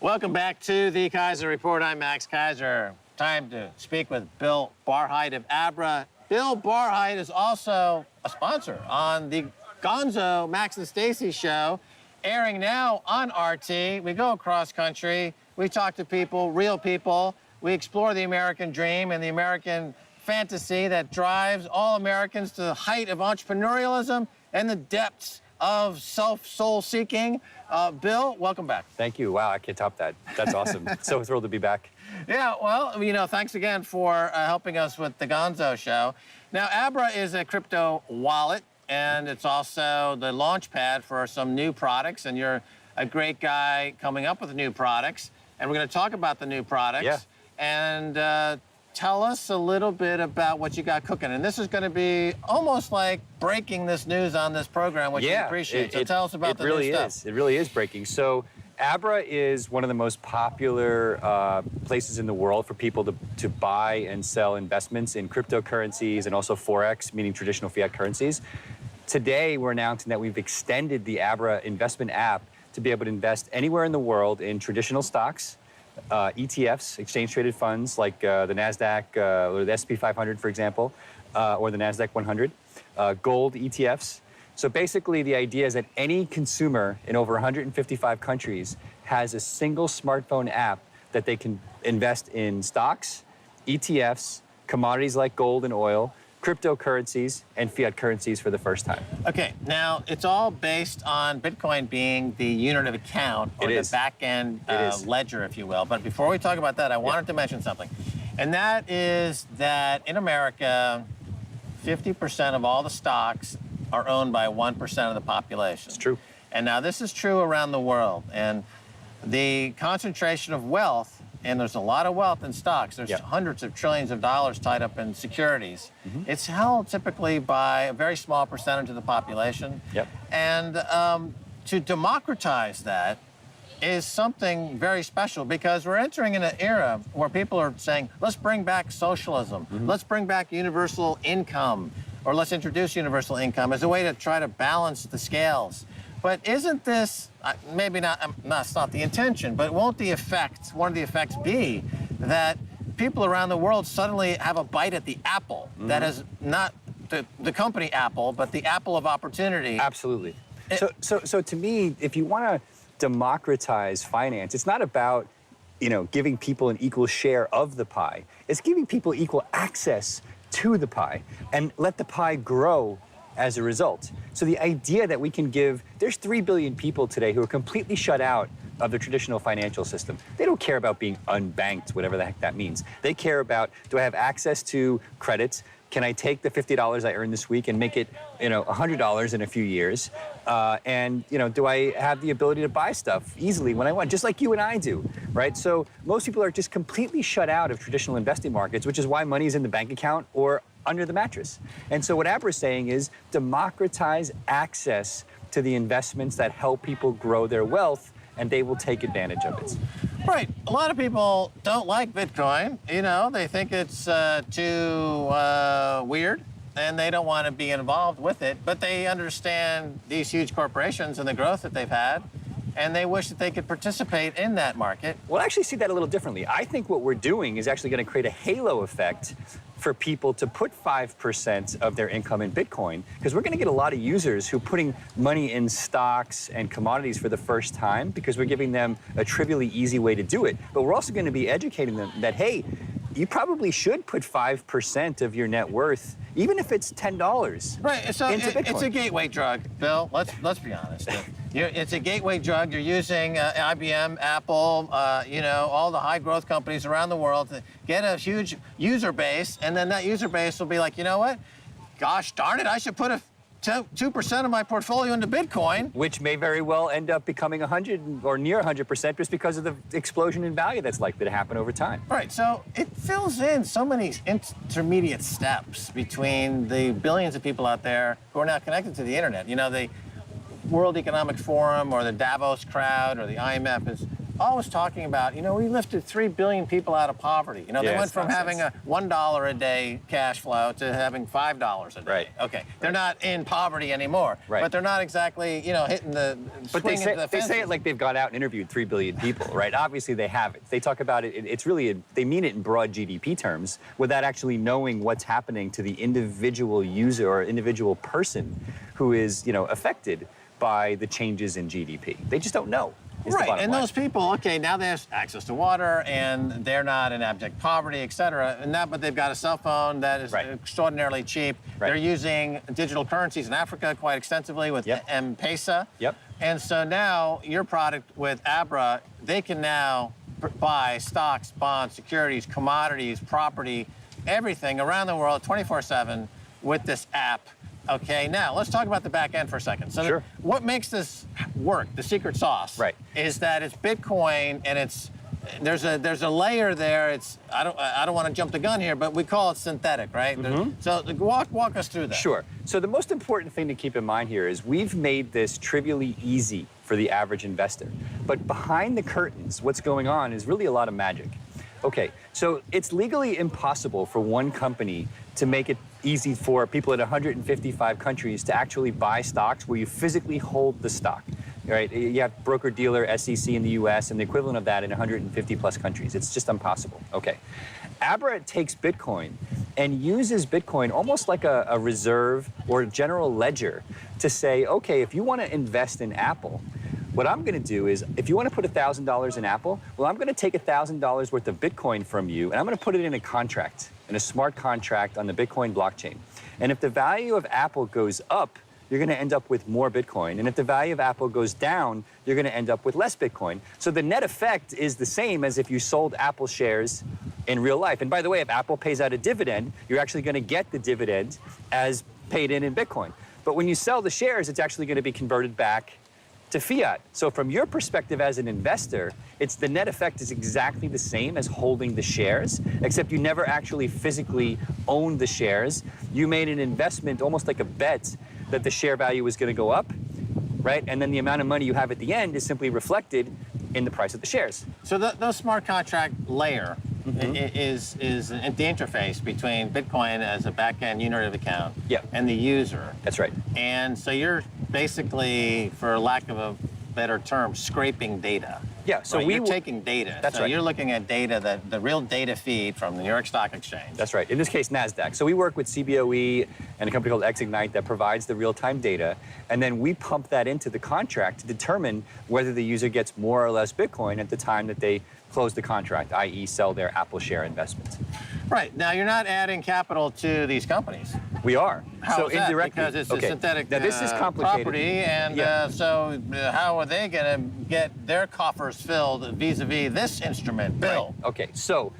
Welcome back to the Keiser Report. I'm Max Keiser. Time to speak with Bill Barhydt of Abra. Bill Barhydt is also a sponsor on the Gonzo Max and Stacy show, airing now on RT. We go across country. We talk to people, real people. We explore the American dream and the American fantasy that drives all Americans to the height of entrepreneurialism and the depths of soul-seeking. Bill, welcome back. Thank you. Wow, I can't top that. That's awesome. So thrilled to be back. Yeah, well, you know, thanks again for helping us with the Gonzo show. Now, Abra is a crypto wallet, and it's also the launch pad for some new products, and you're a great guy coming up with new products, and we're going to talk about the new products. Yeah. And tell us a little bit about what you got cooking. And this is going to be almost like breaking this news on this program, which we appreciate. So tell us about the new stuff. It really is breaking. So Abra is one of the most popular places in the world for people to buy and sell investments in cryptocurrencies and also Forex, meaning traditional fiat currencies. Today, we're announcing that we've extended the Abra investment app to be able to invest anywhere in the world in traditional stocks, ETFs, exchange-traded funds like the NASDAQ or the S&P 500, for example, or the NASDAQ 100, gold ETFs. So basically, the idea is that any consumer in over 155 countries has a single smartphone app that they can invest in stocks, ETFs, commodities like gold and oil, cryptocurrencies, and fiat currencies for the first time. Okay, now it's all based on Bitcoin being the unit of account, or the back-end ledger, if you will. But before we talk about that, I wanted to mention something. And that is that in America, 50% of all the stocks are owned by 1% of the population. It's true. And now this is true around the world. And the concentration of wealth, and there's a lot of wealth in stocks. There's hundreds of trillions of dollars tied up in securities. It's held typically by a very small percentage of the population. And to democratize that is something very special, because we're entering in an era where people are saying, let's bring back socialism, let's bring back universal income, or let's introduce universal income as a way to try to balance the scales. But isn't this, maybe that's not the intention, but won't the effect, one of the effects be that people around the world suddenly have a bite at the apple that is not the company Apple, but the apple of opportunity? Absolutely. So to me, if you want to democratize finance, it's not about, you know, giving people an equal share of the pie. It's giving people equal access to the pie and let the pie grow as a result. So the idea that we can give, there's 3 billion people today who are completely shut out of the traditional financial system. They don't care about being unbanked, whatever the heck that means. They care about, do I have access to credits? Can I take the $50 I earned this week and make it, you know, $100 in a few years? And, you know, do I have the ability to buy stuff easily when I want, just like you and I do, right? So most people are just completely shut out of traditional investing markets, which is why money is in the bank account or under the mattress. And so what Abra is saying is democratize access to the investments that help people grow their wealth, and they will take advantage of it. Right. A lot of people don't like Bitcoin. You know, they think it's too weird, and they don't want to be involved with it. But they understand these huge corporations and the growth that they've had, and they wish that they could participate in that market. Well, I actually see that a little differently. I think what we're doing is actually going to create a halo effect for people to put 5% of their income in Bitcoin, because we're going to get a lot of users who are putting money in stocks and commodities for the first time, because we're giving them a trivially easy way to do it. But we're also going to be educating them that, hey, you probably should put 5% of your net worth, even if it's $10, right. So into Bitcoin. It's a gateway drug, Bill. Let's be honest. It's a gateway drug. You're using IBM, Apple, you know, all the high growth companies around the world to get a huge user base, and then that user base will be like, you know what? Gosh darn it, I should put 2% of my portfolio into Bitcoin. Which may very well end up becoming 100 or near 100% just because of the explosion in value that's likely to happen over time. Right, so it fills in so many intermediate steps between the billions of people out there who are now connected to the internet. You know, the World Economic Forum or the Davos crowd or the IMF is always talking about, we lifted 3 billion people out of poverty. They Yeah, went it's from having a $1 a day cash flow to having $5 a day. Right. Okay, they're not in poverty anymore, Right. but they're not exactly, hitting the But swinging to the they say fences. it like they've gone out and interviewed 3 billion people, right? Obviously, they haven't. They talk about it, it's really, they mean it in broad GDP terms without actually knowing what's happening to the individual user or individual person who is, affected by the changes in GDP. They just don't know. Right, and those people, okay, now they have access to water, and they're not in abject poverty, et cetera, but they've got a cell phone that is extraordinarily cheap. Right. They're using digital currencies in Africa quite extensively with M-Pesa. Yep. And so now your product with Abra, they can now buy stocks, bonds, securities, commodities, property, everything around the world 24/7 with this app. Okay, now let's talk about the back end for a second. So Sure. what makes this work, the secret sauce, is that it's Bitcoin, and there's a layer there. I don't want to jump the gun here, but we call it synthetic, right? So walk us through that. Sure. So the most important thing to keep in mind here is we've made this trivially easy for the average investor. But behind the curtains, what's going on is really a lot of magic. Okay, so it's legally impossible for one company to make it easy for people in 155 countries to actually buy stocks where you physically hold the stock, right? You have broker-dealer, SEC in the US, and the equivalent of that in 150 plus countries. It's just impossible. Okay. Abra takes Bitcoin and uses Bitcoin almost like a reserve or a general ledger to say, okay, if you want to invest in Apple, what I'm going to do is, if you want to put $1,000 in Apple, well, I'm going to take $1,000 worth of Bitcoin from you, and I'm going to put it in a contract, in a smart contract on the Bitcoin blockchain. And if the value of Apple goes up, you're going to end up with more Bitcoin. And if the value of Apple goes down, you're going to end up with less Bitcoin. So the net effect is the same as if you sold Apple shares in real life. And by the way, if Apple pays out a dividend, you're actually going to get the dividend as paid in Bitcoin. But when you sell the shares, it's actually going to be converted back to fiat. So from your perspective as an investor, the net effect is exactly the same as holding the shares, except you never actually physically owned the shares. You made an investment, almost like a bet, that the share value was going to go up, right? And then the amount of money you have at the end is simply reflected in the price of the shares. So the smart contract layer is the interface between Bitcoin as a back-end unit of account and the user. That's right. And so you're basically, for lack of a better term, scraping data. Yeah, so right? You're taking data. That's so right. You're looking at data, the real data feed from the New York Stock Exchange. That's right. In this case, NASDAQ. So we work with CBOE and a company called Xignite that provides the real-time data, and then we pump that into the contract to determine whether the user gets more or less Bitcoin at the time that they close the contract, i.e. sell their Apple share investments. Right. Now, you're not adding capital to these companies. We are. How so is that? indirectly. Because it's okay. a synthetic now, this is complicated. property, and so how are they going to get their coffers filled vis-a-vis this instrument, Bill? Right. Okay, so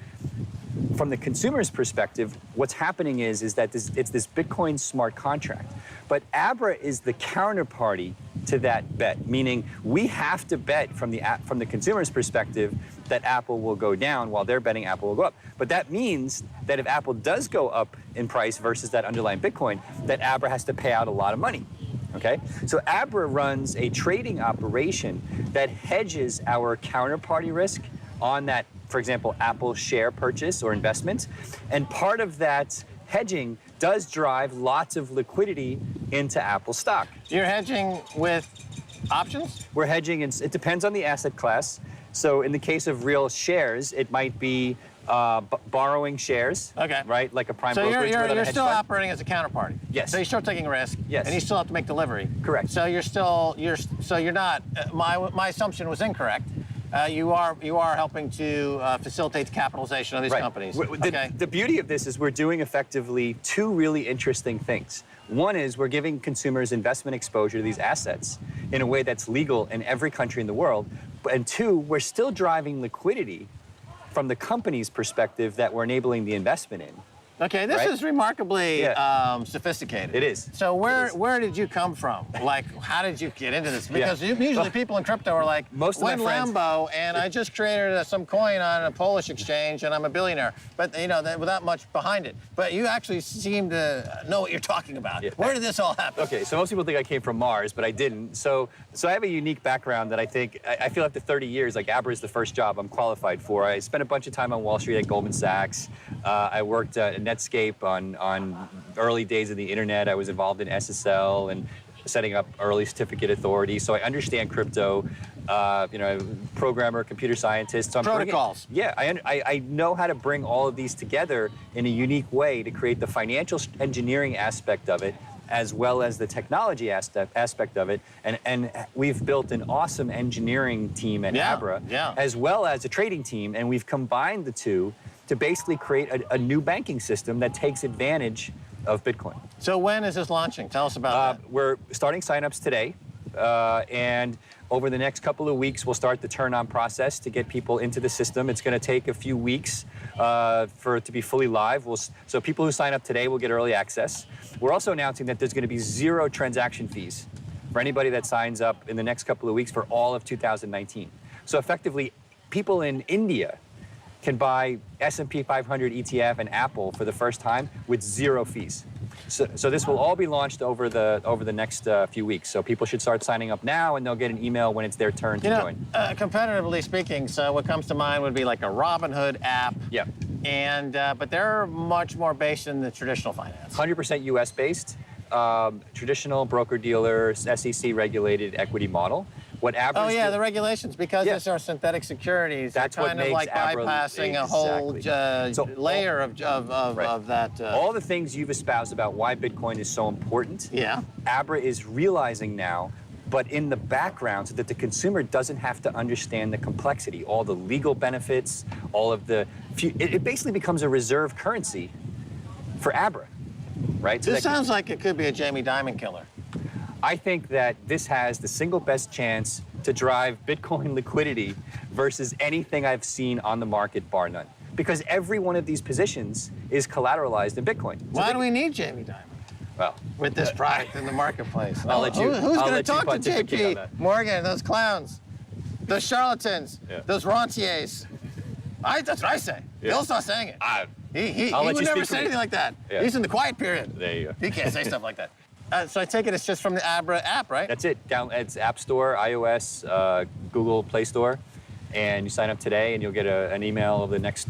from the consumer's perspective, what's happening is that it's this Bitcoin smart contract. But Abra is the counterparty to that bet, meaning we have to bet from the consumer's perspective that Apple will go down while they're betting Apple will go up. But that means that if Apple does go up in price versus that underlying Bitcoin, that Abra has to pay out a lot of money. Okay? So Abra runs a trading operation that hedges our counterparty risk on that, for example, Apple share purchase or investment. And part of that hedging does drive lots of liquidity into Apple stock. You're hedging with options? We're hedging, and it depends on the asset class. So in the case of real shares, it might be borrowing shares, right? Like a prime brokerage. So you're hedge still fund. operating as a counterparty. Yes. So you're still taking risk. Yes. And you still have to make delivery. Correct. So you're not. My assumption was incorrect. You are helping to facilitate the capitalization of these companies. The beauty of this is we're doing effectively two really interesting things. One is we're giving consumers investment exposure to these assets in a way that's legal in every country in the world. And two, we're still driving liquidity from the company's perspective that we're enabling the investment in. Okay, this right? is remarkably Yeah. sophisticated. It is. So It is. where did you come from? Like, how did you get into this? Because usually people in crypto are like, Most of my win friends- Lambo, and I just created some coin on a Polish exchange, and I'm a billionaire. But you know, without much behind it. But you actually seem to know what you're talking about. Yeah. Where did this all happen? Okay, so most people think I came from Mars, but I didn't. So I have a unique background that I think, I feel after 30 years, like Abra is the first job I'm qualified for. I spent a bunch of time on Wall Street at Goldman Sachs. I worked at Netscape on early days of the internet. I was involved in SSL and setting up early certificate authority. So I understand crypto, you know, programmer, computer scientist. So I'm Protocols. I know how to bring all of these together in a unique way to create the financial engineering aspect of it, as well as the technology aspect of it. And we've built an awesome engineering team at Abra, as well as a trading team, and we've combined the two to basically create a new banking system that takes advantage of Bitcoin. So when is this launching? Tell us about that. We're starting signups today, and over the next couple of weeks, we'll start the turn-on process to get people into the system. It's going to take a few weeks for it to be fully live. So people who sign up today will get early access. We're also announcing that there's going to be 0 transaction fees for anybody that signs up in the next couple of weeks for all of 2019. So effectively, people in India can buy S&P 500 ETF and Apple for the first time with 0 fees. So this will all be launched over the next few weeks. So people should start signing up now, and they'll get an email when it's their turn to join. Competitively speaking, so what comes to mind would be like a Robinhood app. Yeah. And but they're much more based in the traditional finance. 100% U.S. based, traditional broker-dealer, SEC-regulated equity model. What Abra the regulations, because these are synthetic securities. That's they're kind what of makes like Abra bypassing a whole layer of that. All the things you've espoused about why Bitcoin is so important. Yeah. Abra is realizing now, but in the background, so that the consumer doesn't have to understand the complexity, all the legal benefits, all of the. It basically becomes a reserve currency for Abra, right? So this sounds like it could be a Jamie Dimon killer. I think that this has the single best chance to drive Bitcoin liquidity versus anything I've seen on the market, bar none. Because every one of these positions is collateralized in Bitcoin. So why do we need Jamie Dimon? Well, with this product in the marketplace. I'll let you. Who's going to let you talk to pontificate on JP that. Morgan, those clowns, those charlatans, those rentiers? That's what I say. Bill's not saying it. He would never say anything like that. Yeah. He's in the quiet period. There you go. He can't say stuff like that. So I take it it's just from the Abra app, right? That's it. It's App Store, iOS, Google Play Store, and you sign up today, and you'll get an email over the next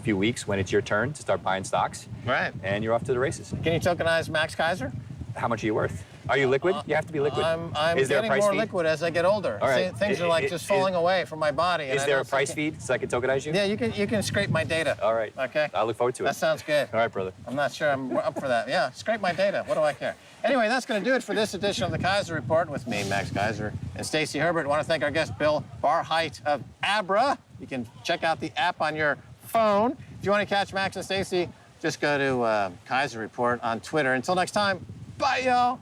few weeks when it's your turn to start buying stocks. Right. And you're off to the races. Can you tokenize Max Keiser? How much are you worth? Are you liquid? You have to be liquid. I'm Is there a getting price more feed? liquid as I get older. All right. Things are like just falling away from my body. Is there a price feed so I can tokenize you? Yeah, you can scrape my data. All right. Okay. I look forward to it. That sounds good. All right, brother. I'm not sure I'm up for that. Yeah, scrape my data. What do I care? Anyway, that's going to do it for this edition of the Keiser Report with me, Max Keiser, and Stacey Herbert. I want to thank our guest, Bill Barhydt of Abra. You can check out the app on your phone. If you want to catch Max and Stacey, just go to Keiser Report on Twitter. Until next time, bye, y'all.